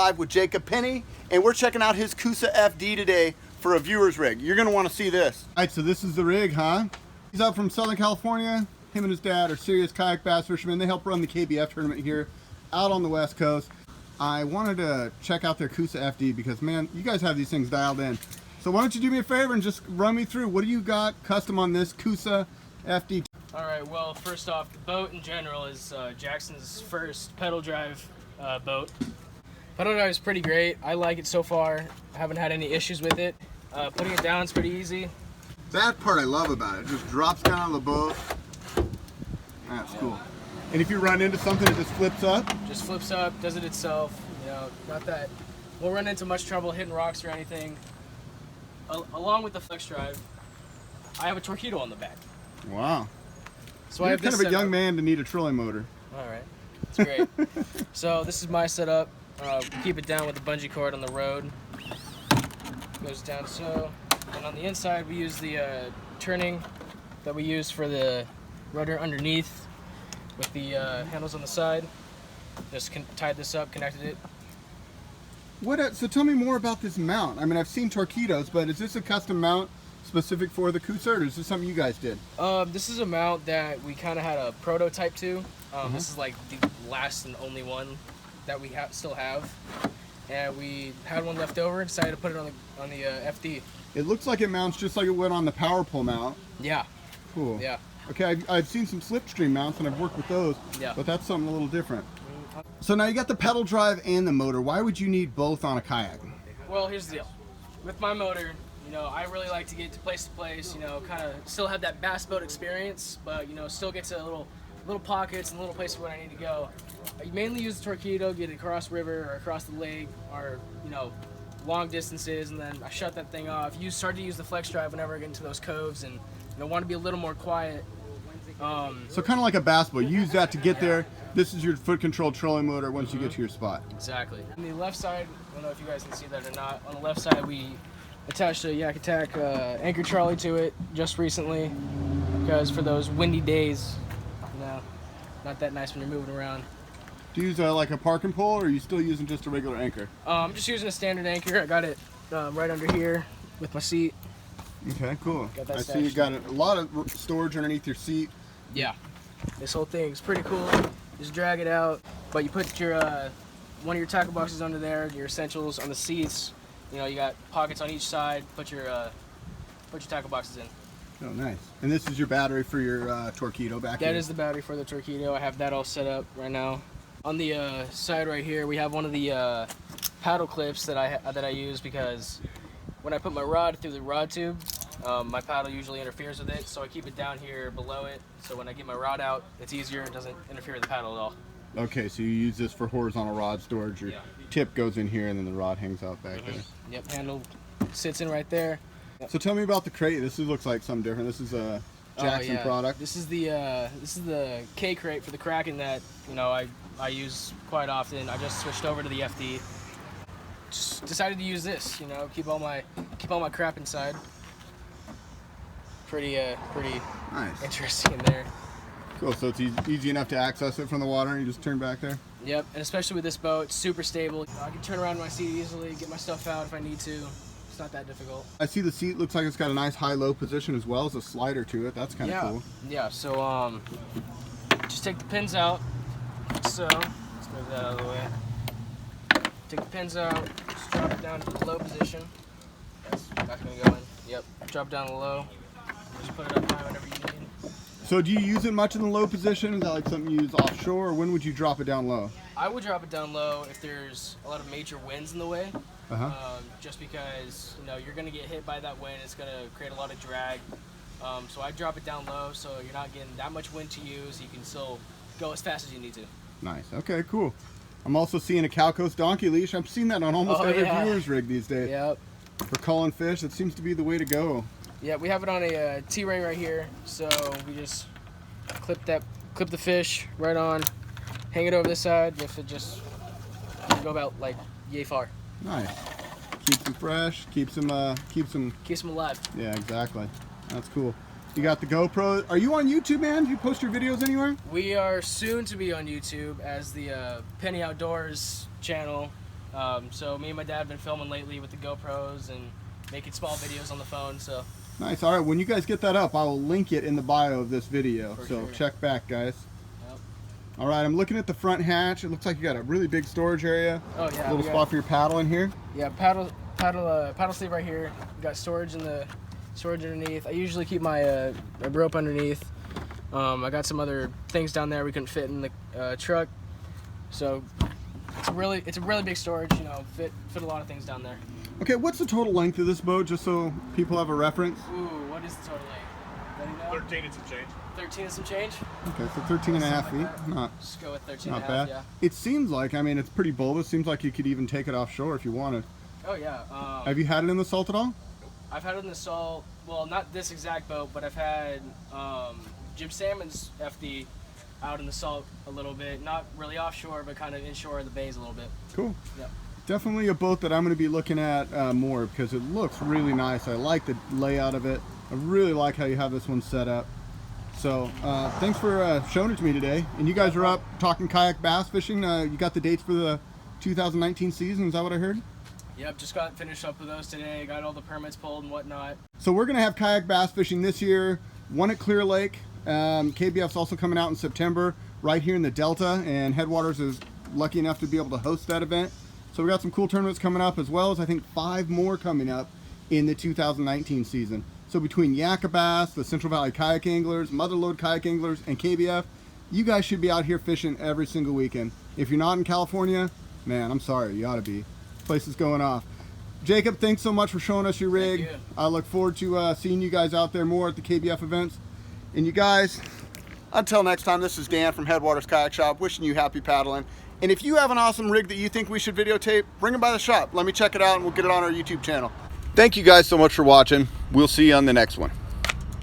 live with Jacob Penny, and we're checking out his Coosa FD today for a viewer's rig. You're gonna wanna see this. All right, so this is the rig, huh? He's out from Southern California. Him and his dad are serious kayak bass fishermen. They help run the KBF tournament here out on the West Coast. I wanted to check out their Coosa FD because, man, you guys have these things dialed in. So why don't you do me a favor and just run me through, what do you got custom on this Coosa FD? All right, well, first off, the boat in general is Jackson's first pedal drive boat. Pedal drive is pretty great. I like it so far. I haven't had any issues with it. Putting it down is pretty easy. That part I love about it. It just drops down on the boat. That's cool. And if you run into something, it just flips up? Just flips up, does it itself. You know, not that we'll run into much trouble hitting rocks or anything. Along with the flex drive, I have a Torqeedo on the back. Wow. So You're I have kind of a young man to need a trolling motor. All right, that's great. So this is my setup. Keep it down with the bungee cord on the road. Goes down so. And on the inside, we use the turning that we use for the rudder underneath with the handles on the side. Just tied this up, connected it. So tell me more about this mount. I mean, I've seen Torqeedos, but is this a custom mount specific for the Coosa, or is this something you guys did? This is a mount that we kind of had a prototype to. This is like the last and only one that we still have. And we had one left over, decided to put it on the FD. It looks like it mounts just like it would on the power pole mount. Yeah. Cool. Yeah. Okay, I've seen some slipstream mounts and I've worked with those, yeah, but that's something a little different. So now you got the pedal drive and the motor. Why would you need both on a kayak? Well, here's the deal. With my motor, you know, I really like to get to place, you know, kind of still have that bass boat experience, but, you know, still get to little pockets and little places where I need to go. I mainly use the Torqeedo, get it across river or across the lake or, you know, long distances, and then I shut that thing off. Start to use the flex drive whenever I get into those coves and, you know, want to be a little more quiet. So kind of like a bass boat. Use that to get there. This is your foot control trolling motor once you get to your spot. Exactly. On the left side, I don't know if you guys can see that or not. On the left side, we attached a Yak Attack anchor trolley to it just recently because for those windy days, you know, not that nice when you're moving around. Do you use like a park and pole, or are you still using just a regular anchor? I'm just using a standard anchor. I got it right under here with my seat. Okay, cool. I see you got a lot of storage underneath your seat. Yeah. This whole thing is pretty cool. Just drag it out, but you put your one of your tackle boxes under there, your essentials on the seats. You know, you got pockets on each side. Put your tackle boxes in. Oh, nice. And this is your battery for your Torqeedo back here? That is the battery for the Torqeedo. I have that all set up right now. On the side right here, we have one of the paddle clips that I use because when I put my rod through the rod tube, my paddle usually interferes with it, so I keep it down here below it, so when I get my rod out, it's easier and doesn't interfere with the paddle at all. Okay, so you use this for horizontal rod storage. Your tip goes in here and then the rod hangs out back there. Yep, handle sits in right there. So tell me about the crate. This looks like something different. This is a Jackson product. This is the K crate for the Kraken that, you know, I use quite often. I just switched over to the FD. Just decided to use this, you know, keep all my crap inside. Pretty nice. Interesting in there. Cool, so it's easy enough to access it from the water and you just turn back there? Yep, and especially with this boat, it's super stable. I can turn around in my seat easily, get my stuff out if I need to. It's not that difficult. I see the seat looks like it's got a nice high-low position as well as a slider to it. That's kind of cool. Yeah, so just take the pins out. So, let's move that out of the way. Take the pins out, just drop it down to the low position. That's going to go in. Yep, drop it down to low. Just put it up high whenever you need. So do you use it much in the low position? Is that like something you use offshore, or when would you drop it down low? I would drop it down low if there's a lot of major winds in the way. Just because, you know, you're going to get hit by that wind. It's going to create a lot of drag. So I drop it down low so you're not getting that much wind to use. You can still go as fast as you need to. Nice. Okay, cool. I'm also seeing a Calco's donkey leash. I've seen that on almost every viewer's rig these days. Yep. For calling fish, it seems to be the way to go. Yeah, we have it on a T-ring right here, so we just clip the fish right on, hang it over this side. You have to just go about like yay far. Nice. Keeps them fresh. Keeps them alive. Yeah, exactly. That's cool. You got the GoPro. Are you on YouTube, man? Do you post your videos anywhere? We are soon to be on YouTube as the Penny Outdoors channel. So me and my dad have been filming lately with the GoPros and making small videos on the phone. So Nice. All right, when you guys get that up, I will link it in the bio of this video. For So sure. check back, guys. Yep. All right, I'm looking at the front hatch. It looks like you got a really big storage area. Oh yeah. A little spot for your paddle in here. Yeah, paddle sleeve right here. Got storage underneath. I usually keep my rope underneath. I got some other things down there we couldn't fit in the truck, so it's a really big storage. You know, fit a lot of things down there. Okay, what's the total length of this boat, just so people have a reference? Ooh, what is the total length? Ready now? 13 and some change. 13 and some change. Okay, so 13 and a half feet. Something like that. Not, Just go with 13 not and a half. bad. Yeah. It seems like, I mean, it's pretty bulbous. Seems like you could even take it offshore if you wanted. Oh yeah. Have you had it in the salt at all? I've had it in the salt. Well, not this exact boat, but I've had Jim Salmon's FD out in the salt a little bit. Not really offshore, but kind of inshore of the bays a little bit. Cool. Yep. Definitely a boat that I'm going to be looking at more because it looks really nice. I like the layout of it. I really like how you have this one set up. So thanks for showing it to me today. And you guys are up talking kayak bass fishing. You got the dates for the 2019 season. Is that what I heard? Yep, just got finished up with those today. Got all the permits pulled and whatnot. So we're going to have kayak bass fishing this year. One at Clear Lake. KBF's also coming out in September right here in the Delta. And Headwaters is lucky enough to be able to host that event. So we got some cool tournaments coming up, as well as I think 5 more coming up in the 2019 season. So between Yakka Bass, the Central Valley Kayak Anglers, Motherlode Kayak Anglers, and KBF, you guys should be out here fishing every single weekend. If you're not in California, man, I'm sorry, you ought to be. This place is going off. Jacob, thanks so much for showing us your rig. Thank you. I look forward to seeing you guys out there more at the KBF events. And you guys, until next time, this is Dan from Headwaters Kayak Shop, wishing you happy paddling. And if you have an awesome rig that you think we should videotape, bring it by the shop. Let me check it out and we'll get it on our YouTube channel. Thank you guys so much for watching. We'll see you on the next one.